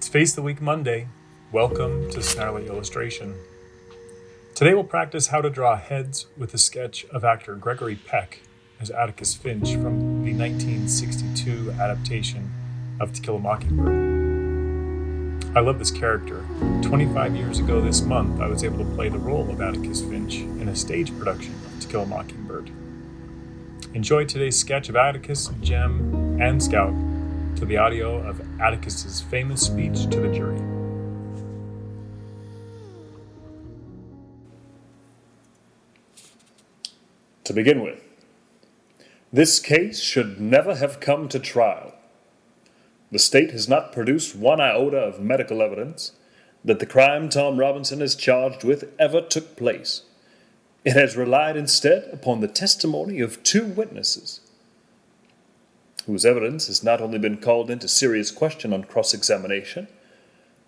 It's Face the Week Monday. Welcome to Snarly Illustration. Today we'll practice how to draw heads with a sketch of actor Gregory Peck as Atticus Finch from the 1962 adaptation of To Kill a Mockingbird. I love this character. 25 years ago this month, I was able to play the role of Atticus Finch in a stage production of To Kill a Mockingbird. Enjoy today's sketch of Atticus, Jem, and Scout to the audio of Atticus's famous speech to the jury. To begin with, this case should never have come to trial. The state has not produced one iota of medical evidence that the crime Tom Robinson is charged with ever took place. It has relied instead upon the testimony of two witnesses, whose evidence has not only been called into serious question on cross-examination,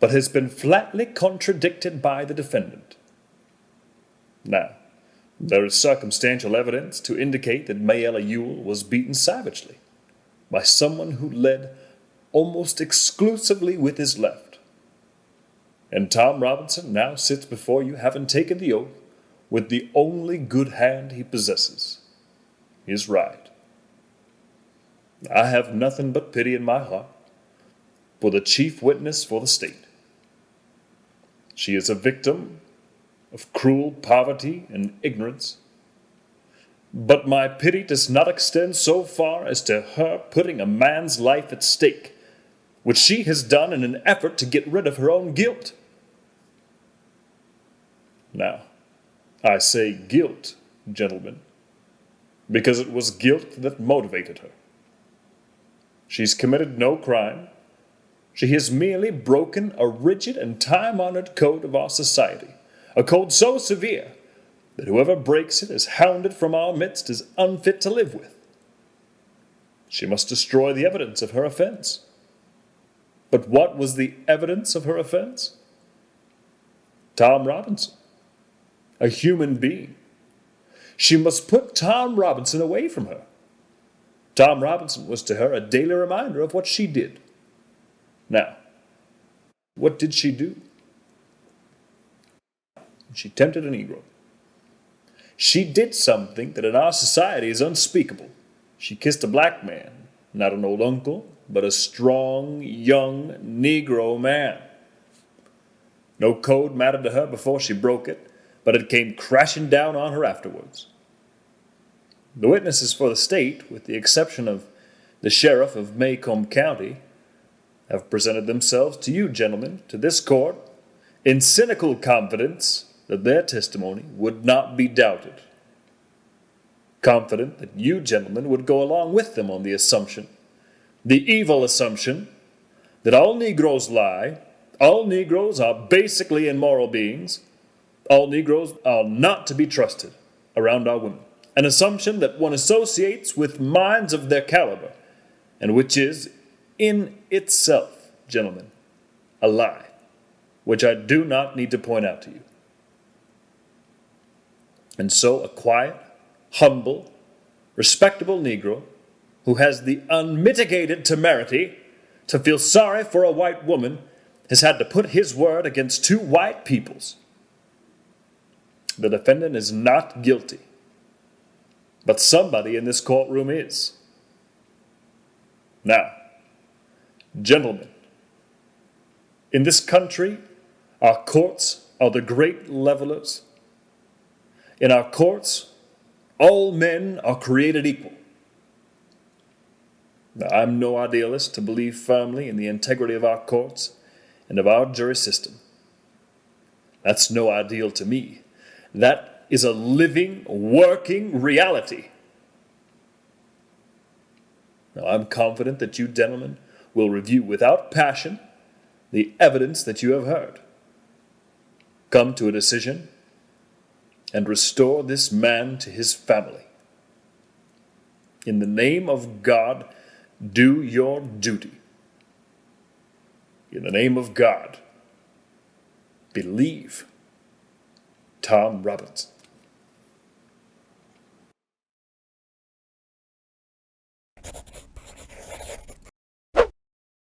but has been flatly contradicted by the defendant. Now, there is circumstantial evidence to indicate that Mayella Ewell was beaten savagely by someone who led almost exclusively with his left. And Tom Robinson now sits before you, having taken the oath, with the only good hand he possesses, his right. I have nothing but pity in my heart for the chief witness for the state. She is a victim of cruel poverty and ignorance, but my pity does not extend so far as to her putting a man's life at stake, which she has done in an effort to get rid of her own guilt. Now, I say guilt, gentlemen, because it was guilt that motivated her. She's committed no crime. She has merely broken a rigid and time-honored code of our society, a code so severe that whoever breaks it is hounded from our midst as unfit to live with. She must destroy the evidence of her offense. But what was the evidence of her offense? Tom Robinson, a human being. She must put Tom Robinson away from her. Tom Robinson was to her a daily reminder of what she did. Now, what did she do? She tempted a Negro. She did something that in our society is unspeakable. She kissed a black man, not an old uncle, but a strong, young Negro man. No code mattered to her before she broke it, but it came crashing down on her afterwards. The witnesses for the state, with the exception of the sheriff of Macomb County, have presented themselves to you, gentlemen, to this court, in cynical confidence that their testimony would not be doubted. Confident that you, gentlemen, would go along with them on the assumption, the evil assumption, that all Negroes lie, all Negroes are basically immoral beings, all Negroes are not to be trusted around our women. An assumption that one associates with minds of their caliber, and which is, in itself, gentlemen, a lie, which I do not need to point out to you. And so a quiet, humble, respectable Negro, who has the unmitigated temerity to feel sorry for a white woman, has had to put his word against two white peoples. The defendant is not guilty. But somebody in this courtroom is. Now, gentlemen, in this country, our courts are the great levelers. In our courts, all men are created equal. Now, I'm no idealist to believe firmly in the integrity of our courts and of our jury system. That's no ideal to me. That is a living, working reality. Now, I'm confident that you gentlemen will review without passion the evidence that you have heard, come to a decision, and restore this man to his family. In the name of God, do your duty. In the name of God, believe Tom Robinson.